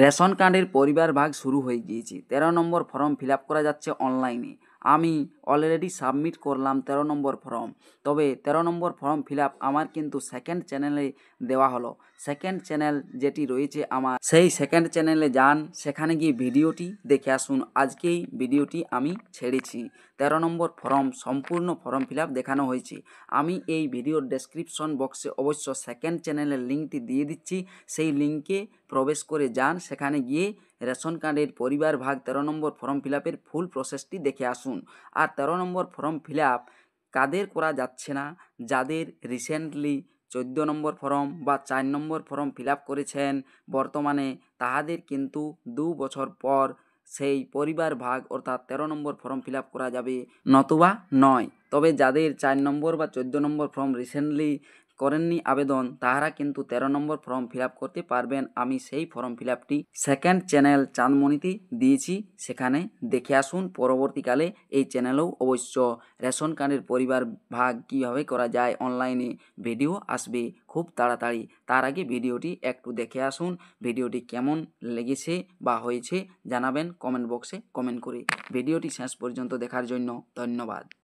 Ration কার্ডের পরিবার ভাগ শুরু হয়ে গিয়েছে। 13 নম্বর ফর্ম ফিল আপ করা যাচ্ছে অনলাইনে। আমি অলরেডি সাবমিট করলাম 13 নম্বর ফর্ম। তবে 13 নম্বর ফর্ম ফিল আপ আমার কিন্তু সেকেন্ড চ্যানেলে দেওয়া হলো। সেকেন্ড চ্যানেল যেটি রয়েছে আমার, সেই সেকেন্ড চ্যানেলে যান, সেখানে গিয়ে ভিডিওটি দেখে আসুন। আজকেই ভিডিওটি আমি ছেড়েছি। 13 নম্বর ফর্ম সম্পূর্ণ ফর্ম ফিল আপ দেখানো হয়েছে। আমি এই ভিডিওর ডেসক্রিপশন বক্সে অবশ্য সেকেন্ড চ্যানেলের লিঙ্কটি দিয়ে দিচ্ছি। সেই লিঙ্কে প্রবেশ করে যান, সেখানে গিয়ে রেশন কার্ডের পরিবার ভাগ 13 নম্বর ফর্ম ফিল আপের ফুল প্রসেসটি দেখে আসুন। আর 13 নম্বর ফর্ম ফিল আপ কাদের করা যাচ্ছে না, যাদের রিসেন্টলি 14 নম্বর ফর্ম বা 4 নম্বর ফর্ম ফিল আপ করেছেন বর্তমানে, তাহাদের কিন্তু 2 বছর পর সেই পরিবার ভাগ অর্থাৎ 13 নম্বর ফর্ম ফিল আপ করা যাবে, নতুবা নয়। তবে যাদের 4 নম্বর বা 14 নম্বর ফর্ম রিসেন্টলি করেননি আবেদন, তাহারা কিন্তু 13 নম্বর ফর্ম ফিল আপ করতে পারবেন। আমি সেই ফর্ম ফিল আপটি সেকেন্ড চ্যানেল চাঁদমণিতে দিয়েছি, সেখানে দেখে আসুন। পরবর্তীকালে এই চ্যানেলেও অবশ্য রেশন কার্ডের পরিবার ভাগ কীভাবে করা যায় অনলাইনে ভিডিও আসবে খুব তাড়াতাড়ি। তার আগে ভিডিওটি একটু দেখে আসুন। ভিডিওটি কেমন লেগেছে বা হয়েছে জানাবেন কমেন্ট বক্সে কমেন্ট করে। ভিডিওটি শেষ পর্যন্ত দেখার জন্য ধন্যবাদ।